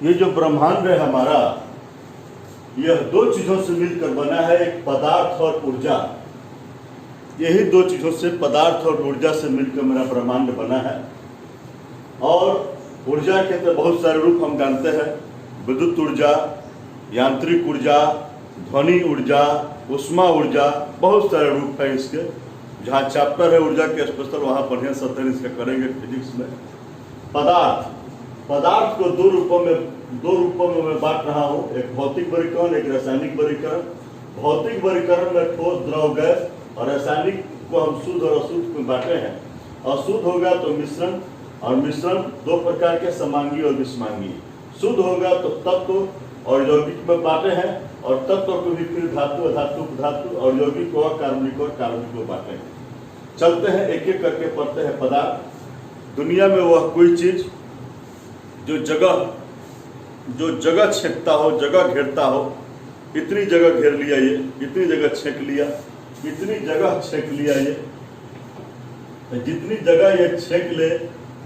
ये जो ब्रह्मांड है हमारा, यह दो चीजों से मिलकर बना है, एक पदार्थ और ऊर्जा। यही दो चीजों से, पदार्थ और ऊर्जा से मिलकर मेरा ब्रह्मांड बना है। और ऊर्जा के तो बहुत सारे रूप हम जानते हैं, विद्युत ऊर्जा, यांत्रिक ऊर्जा, ध्वनि ऊर्जा, उष्मा ऊर्जा, बहुत सारे रूप है इसके। जहाँ चैप्टर है ऊर्जा के स्पेशल, वहाँ बढ़िया से अध्ययन इसका करेंगे फिजिक्स में। पदार्थ को दो रूपों में मैं बांट रहा हूँ, एक भौतिक वर्गीकरण, एक रासायनिक वर्गीकरण। भौतिक वर्गीकरण में ठोस, द्रव, गैस, और रासायनिक को हम शुद्ध और अशुद्ध में बांटे हैं। अशुद्ध होगा तो मिश्रण, और मिश्रण दो प्रकार के, समांगी और विषमांगी। शुद्ध होगा तो तत्व और यौगिक में बांटे हैं, और तत्व को भी फिर धातु, अधातु, उपधातु, और यौगिक को कार्बनिक और कार्बनिक को बांटे हैं। चलते हैं एक एक करके पढ़ते हैं। पदार्थ, दुनिया में वह कोई चीज जो जगह छेकता हो, जगह घेरता हो। इतनी जगह घेर लिया ये, इतनी जगह छेक लिया, इतनी जगह छेक लिया ये, जितनी जगह ये छेक ले,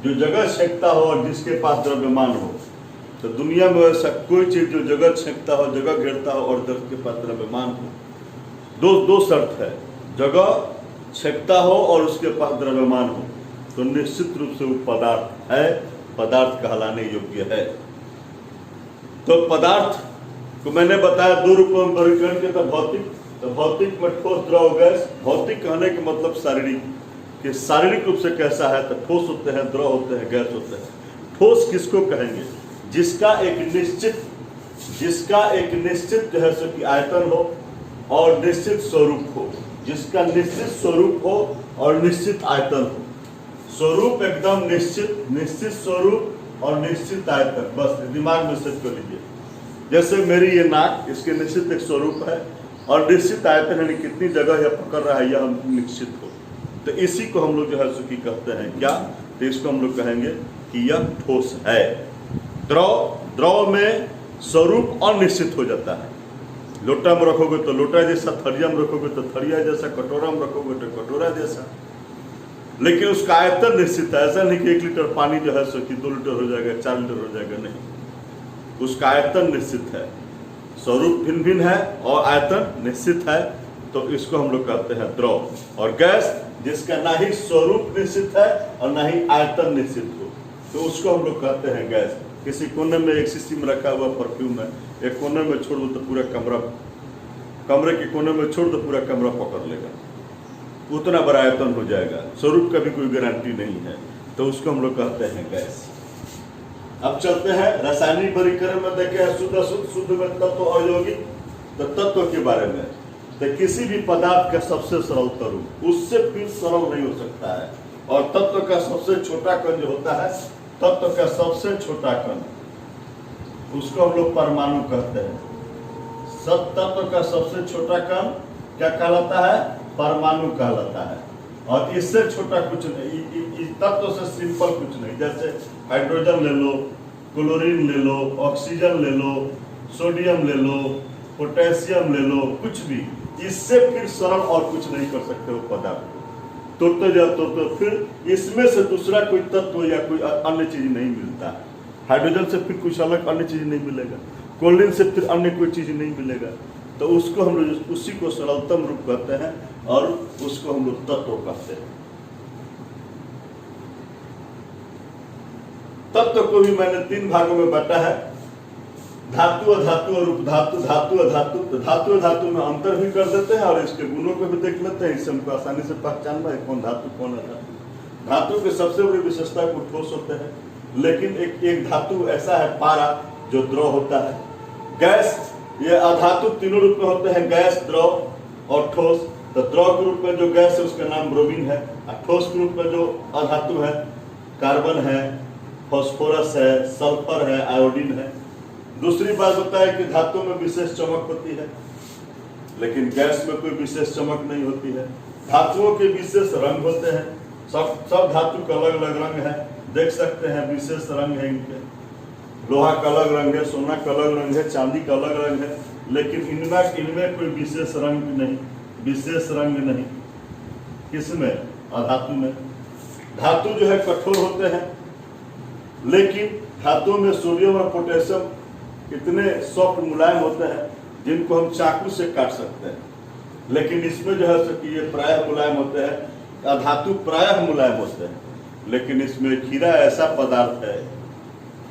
जो जगह छेकता हो और जिसके पास द्रव्यमान हो। तो दुनिया में ऐसा कोई चीज जो जगह छेकता हो, जगह घेरता हो और जिसके पास द्रव्यमान हो। दो शर्त है, जगह छेकता हो और उसके पास द्रव्यमान हो, तो निश्चित रूप से वो पदार्थ है, पदार्थ कहलाने योग्य है। तो पदार्थ को मैंने बताया दो रूपों में वर्गीकरण के, तो भौतिक में ठोस, द्रव, गैस। भौतिक कहने का मतलब शारीरिक, कि शारीरिक रूप से कैसा है, तो ठोस होते हैं, द्रव होते हैं, गैस होते हैं। ठोस किसको कहेंगे? जिसका एक निश्चित जो है सो कि आयतन हो और निश्चित स्वरूप हो, जिसका निश्चित स्वरूप हो और निश्चित आयतन हो। स्वरूप एकदम निश्चित स्वरूप और निश्चित आयतन, बस दिमाग में सेट कर लीजिए। जैसे मेरी ये नाक, इसके निश्चित एक स्वरूप है और निश्चित आयतन, यानी कितनी जगह यह पकड़ रहा है, यह निश्चित हो। तो इसी को हम लोग जो है सो कि कहते हैं क्या? तो इसको हम लोग कहेंगे कि यह ठोस है। द्रव में स्वरूप अनिश्चित हो जाता है। लोटा में रखोगे तो लोटा जैसा, थरिया में रखोगे तो थरिया जैसा, कटोरा में रखोगे तो कटोरा जैसा, लेकिन उसका आयतन निश्चित है। ऐसा नहीं कि 1 लीटर पानी जो है सो कि 2 लीटर हो जाएगा, 4 लीटर हो जाएगा, नहीं। उसका आयतन निश्चित है, स्वरूप भिन्न भिन्न है और आयतन निश्चित है। तो इसको हम लोग कहते हैं द्रव। और गैस, जिसका ना ही स्वरूप निश्चित है और ना ही आयतन निश्चित हो, तो उसको हम लोग कहते हैं गैस। किसी कोने में एक शीशी में रखा हुआ परफ्यूम है, एक कोने में छोड़ दो तो पूरा कमरे के कोने में छोड़ दो, पूरा कमरा पकड़ लेगा, उतना बड़ा आयतन हो जाएगा। स्वरूप का भी कोई गारंटी नहीं है, तो उसको हम लोग कहते हैं गैस। अब चलते हैं रासायनिक वर्गीकरण में। देखें शुद्ध अशुद्ध, शुद्ध में तत्व और यौगिक। तो तत्व के बारे में, तो किसी भी पदार्थ का सबसे सरल रूप, उससे फिर सरल नहीं हो सकता है। और तत्व का सबसे छोटा कण जो होता है, तत्व का सबसे छोटा कण, उसको हम लोग परमाणु कहते हैं। सब तत्व का सबसे छोटा कण क्या कहलाता है? परमाणु कहलाता है। और इससे छोटा कुछ नहीं, तत्व से सिंपल कुछ नहीं। जैसे हाइड्रोजन ले लो, क्लोरीन ले लो, ऑक्सीजन ले लो, सोडियम ले लो, पोटेशियम ले लो, कुछ भी। इससे फिर सरल और कुछ नहीं कर सकते हो पदार्थ को। तो फिर इसमें से दूसरा कोई तत्व या कोई अन्य चीज नहीं मिलता। हाइड्रोजन से फिर कुछ अलग अन्य चीज नहीं मिलेगा, क्लोरीन से फिर अन्य कोई चीज नहीं मिलेगा। तो उसको हम लोग, उसी को सरलतम रूप कहते हैं और उसको हम लोग तत्व कहते हैं। तत्व को भी मैंने 3 भागों में बांटा है, धातु, अधातु और उपधातु। धातु, अधातु। तो धातु अधातु में अंतर भी कर देते हैं और इसके गुणों को भी देख लेते हैं। इससे हमको आसानी से पहचानना है कौन धातु कौन अधातु। धातु की सबसे बड़ी विशेषता को ठोस होते हैं, लेकिन एक धातु ऐसा है पारा, जो द्रव होता है। गैस, ये अधातु तीनों रूप में होते हैं, गैस, द्रव और ठोस। तो द्रव के रूप में जो गैस है उसका नाम ब्रोमीन है, और ठोस के रूप में जो अधातु है, कार्बन है, फास्फोरस है, सल्फर है, आयोडीन है। दूसरी बात होता है कि धातु में विशेष चमक होती है, लेकिन गैस में कोई विशेष चमक नहीं होती है। धातुओं के विशेष रंग होते हैं, सब धातु का अलग अलग रंग है, देख सकते हैं, विशेष रंग है इनके। लोहा का अलग रंग है, सोना का अलग रंग है, चांदी का अलग रंग है, लेकिन इनमें कोई विशेष रंग नहीं। किसमें? अधातु में। धातु जो है कठोर होते हैं, लेकिन धातुओं में सोडियम और पोटेशियम इतने सॉफ्ट मुलायम होते हैं जिनको हम चाकू से काट सकते हैं, लेकिन इसमें जो है सो कि ये प्रायः मुलायम होते हैं, अधातु प्रायः मुलायम होते हैं। लेकिन इसमें हीरा ऐसा पदार्थ है,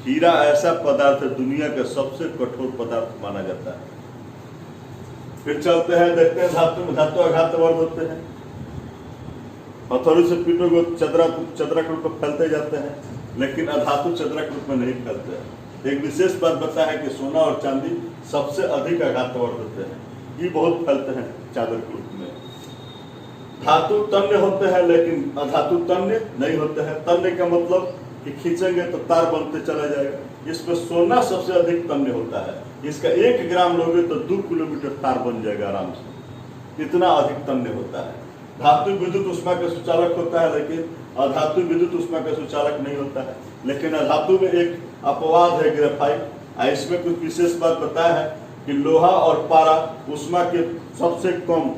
हीरा ऐसा पदार्थ दुनिया का सबसे कठोर पदार्थ माना जाता है। फिर चलते हैं, देखते हैं धातु में धातु आघात वर्ग होते हैं। हथौड़ी से पीटोगे चदरा के रूप में फैलते जाते हैं, लेकिन अधातु चदरा के रूप में नहीं फैलते हैं। एक विशेष बात बता है कि सोना और चांदी सबसे अधिक आघात वर्ग होते हैं, ये बहुत फैलते हैं चादर के रूप में। धातु तन्य होते हैं लेकिन अधातु तन्य नहीं होते हैं। तन्य का मतलब कि खींचेंगे तो तार बनते चला जाएगा। इसमें सोना सबसे अधिक तन्य होता है, इसका 1 ग्राम लोगे तो 2 किलोमीटर तार बन जाएगा आराम से, इतना अधिक तन्य होता है। धातु विद्युत ऊष्मा का सुचालक होता है, लेकिन अधातु विद्युत ऊष्मा का सुचालक नहीं होता है। लेकिन अधातु में एक अपवाद है, ग्रेफाइट। इसमें कुछ विशेष बात बताया है कि लोहा और पारा ऊष्मा के सबसे कम,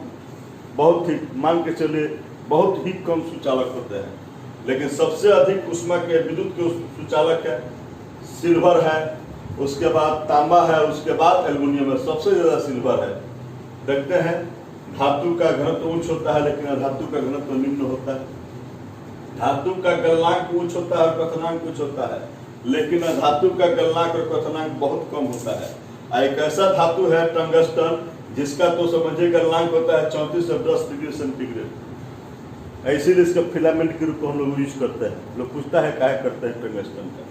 बहुत ही मान के चलिए बहुत ही कम सुचालक होते हैं, लेकिन सबसे अधिक ऊष्मा के विद्युत के सुचालक है सिल्वर है, उसके बाद तांबा है, उसके बाद एल्युमिनियम है, सबसे ज्यादा सिल्वर है। देखते हैं धातु का घनत्व उच्च होता है लेकिन अधातु का घनत्व निम्न होता है। धातु का गलनांक उच्च होता है, क्वथनांक उच्च होता है, लेकिन अधातु का गलनांक और क्वथनांक बहुत कम होता है। एक ऐसा धातु है टंगस्टन, जिसका तो समझिए गलनांक होता है 34 से 10 डिग्री सेंटीग्रेड। इसीलिए इसका फिलामेंट के रूप में हम लोग यूज करते हैं। लोग पूछता है क्या करते हैं टंगस्टन का।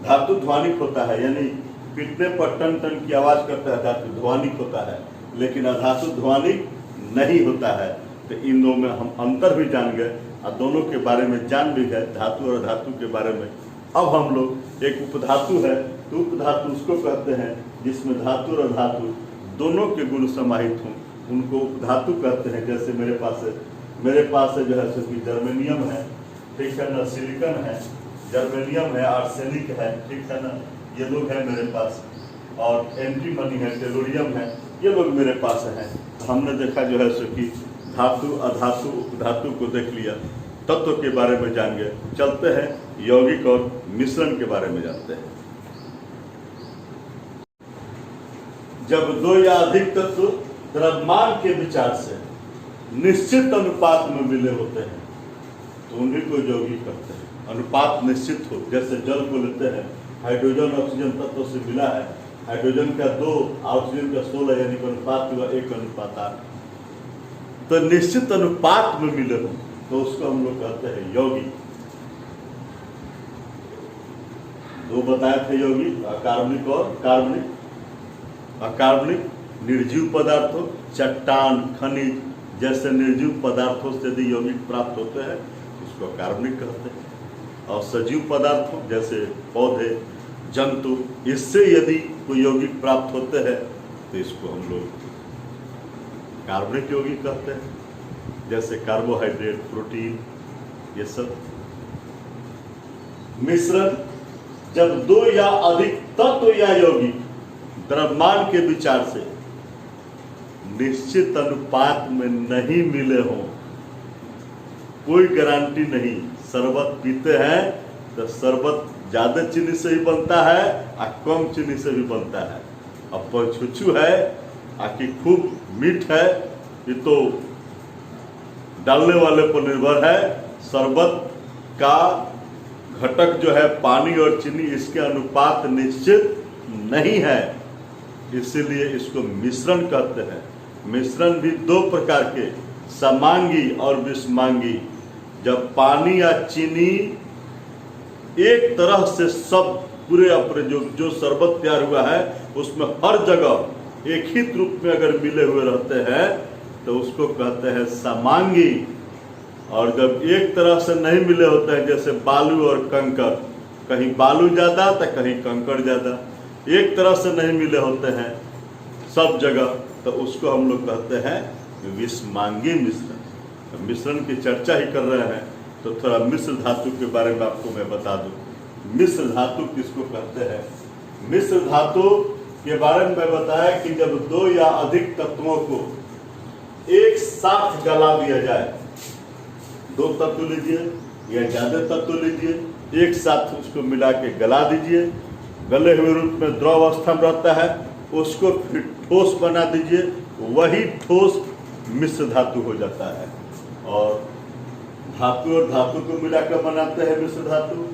धातु ध्वनिक होता है, यानी पीटने पर टन टन की आवाज करता है, धातु ध्वनिक होता है, लेकिन अधातु ध्वनिक नहीं होता है। तो इन दोनों में हम अंतर भी जान गए और दोनों के बारे में जान भी गए, धातु और अधातु के बारे में। अब हम लोग एक उपधातु है, तो उपधातु उसको कहते हैं जिसमें धातु और धातु दोनों के गुण समाहित हों, उनको उपधातु कहते हैं। जैसे मेरे पास है जो है सो कि जर्मेनियम है, ठीक है ना, सिलिकन है, जर्मेनियम है, आर्सेनिक है, ठीक है ना, ये लोग हैं मेरे पास, और एंटीमनी है, टेलोरियम है, ये लोग मेरे पास हैं। हमने देखा जो है सो कि धातु अधातु उपधातु को देख लिया, तत्व के बारे में जान गए। चलते हैं यौगिक और मिश्रण के बारे में जानते हैं। जब 2 या अधिक तत्व द्रव्यमान के विचार से निश्चित अनुपात में मिले होते हैं तो उन्हीं को यौगिक कहते हैं। अनुपात निश्चित हो, जैसे जल को लेते हैं, हाइड्रोजन ऑक्सीजन तत्व से मिला है, हाइड्रोजन का 2 ऑक्सीजन का 16 यानी अनुपात हुआ 1:8। तो निश्चित अनुपात में मिले हो तो उसको हम लोग कहते हैं यौगिक। 2 बताए थे यौगिक, अकार्बनिक और कार्बनिक। अकार्बनिक निर्जीव पदार्थों, चट्टान, खनिज जैसे निर्जीव पदार्थों से यदि यौगिक प्राप्त होते हैं उसको कार्बनिक कहते हैं। और सजीव पदार्थों जैसे पौधे, जंतु, इससे यदि कोई यौगिक प्राप्त होते हैं तो इसको हम लोग कार्बनिक यौगिक कहते हैं, जैसे कार्बोहाइड्रेट, प्रोटीन, ये सब। मिश्रण जब 2 या अधिक तत्व या यौगिक द्रव्यमान के विचार से निश्चित अनुपात में नहीं मिले हों, कोई गारंटी नहीं। शरबत पीते हैं तो शरबत ज्यादा चीनी से ही बनता है और कम चीनी से भी बनता है। अब पंचुचू है आकि खूब मीठ है, ये तो डालने वाले पर निर्भर है। शरबत का घटक जो है पानी और चीनी, इसके अनुपात निश्चित नहीं है, इसीलिए इसको मिश्रण कहते हैं। मिश्रण भी 2 प्रकार के, समांगी और विषमांगी। जब पानी या चीनी एक तरह से सब पूरे अपने जो शरबत तैयार हुआ है उसमें हर जगह एक ही रूप में अगर मिले हुए रहते हैं तो उसको कहते हैं समांगी। और जब एक तरह से नहीं मिले होते हैं, जैसे बालू और कंकड़, कहीं बालू ज्यादा तो कहीं कंकड़ ज्यादा, एक तरह से नहीं मिले होते हैं सब जगह, तो उसको हम लोग कहते हैं विषमांगी मिश्रण। तो मिश्रण की चर्चा ही कर रहे हैं तो थोड़ा मिश्र धातु के बारे में आपको मैं बता दूं। मिश्र धातु किसको कहते हैं? मिश्र धातु के बारे में मैं बताया कि जब 2 या अधिक तत्वों को एक साथ गला दिया जाए, 2 तत्व लीजिए या ज्यादा तत्व लीजिए, एक साथ उसको मिला के गला दीजिए। गले हुए रूप में द्रव अवस्था में रहता है, उसको फिर ठोस बना दीजिए, वही ठोस मिश्र धातु हो जाता है। और धातु और धातु को मिलाकर बनाते हैं मिश्र धातु,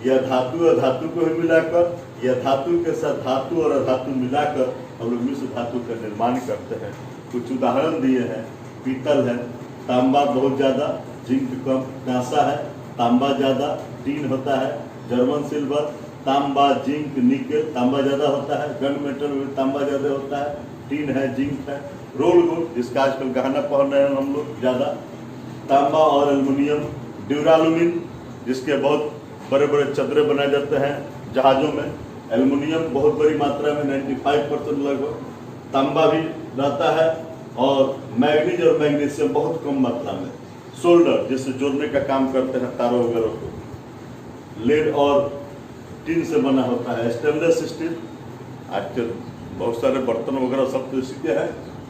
या धातु और धातु को भी मिलाकर, या धातु के साथ धातु और अधातु मिलाकर हम लोग मिश्र धातु का निर्माण करते हैं। कुछ उदाहरण दिए हैं। पीतल है, तांबा बहुत ज़्यादा, जिंक कम, कांसा है, तांबा ज़्यादा, टीन होता है, जर्मन सिल्वर, तांबा, जिंक, निकेल, तांबा ज़्यादा होता है, गन मेटल में तांबा ज़्यादा होता है, टीन है, जिंक है, रोल गोल्ड जिसका आजकल गहना पहन रहे हैं हम लोग ज़्यादा, तांबा और एल्युमिनियम, ड्यूरालुमिन जिसके बहुत बड़े बड़े चदरे बनाए जाते हैं जहाज़ों में, एल्युमिनियम बहुत बड़ी मात्रा में 95% लगभग, तांबा भी रहता है, और मैग्नीज और मैग्नीशियम बहुत कम मात्रा में, सोल्डर जिससे जोड़ने का काम करते हैं तारों वगैरह को, लेड और टीन से बना होता है, स्टेनलेस स्टील, आजकल बहुत सारे बर्तन वगैरह सब तो इसी के हैं,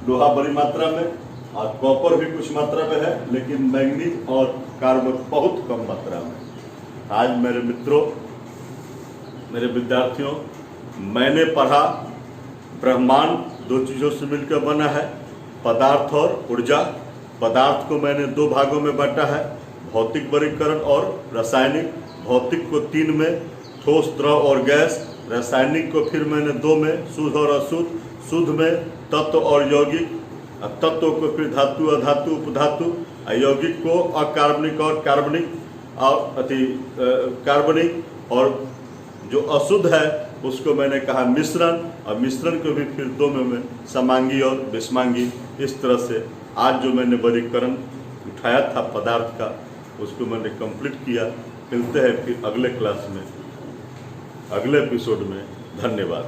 लोहा बड़ी मात्रा में, और कॉपर भी कुछ मात्रा में है, लेकिन मैग्नीज और कार्बन बहुत कम मात्रा में। आज मेरे मित्रों, मेरे विद्यार्थियों, मैंने पढ़ा ब्रह्मांड दो चीज़ों से मिलकर बना है, पदार्थ और ऊर्जा। पदार्थ को मैंने दो भागों में बांटा है, भौतिक वर्गीकरण और रासायनिक। भौतिक को 3 में, ठोस, द्रव और गैस। रासायनिक को फिर मैंने 2 में, शुद्ध और अशुद्ध। शुद्ध में तत्व और यौगिक, तत्व को फिर धातु, अधातु, उपधातु, यौगिक को अकार्बनिक और कार्बनिक, और कार्बनिक, और जो अशुद्ध है उसको मैंने कहा मिश्रण, और मिश्रण को भी फिर 2 में समांगी और विषमांगी। इस तरह से आज जो मैंने वर्गीकरण उठाया था पदार्थ का, उसको मैंने कंप्लीट किया। मिलते हैं फिर अगले क्लास में, अगले एपिसोड में। धन्यवाद।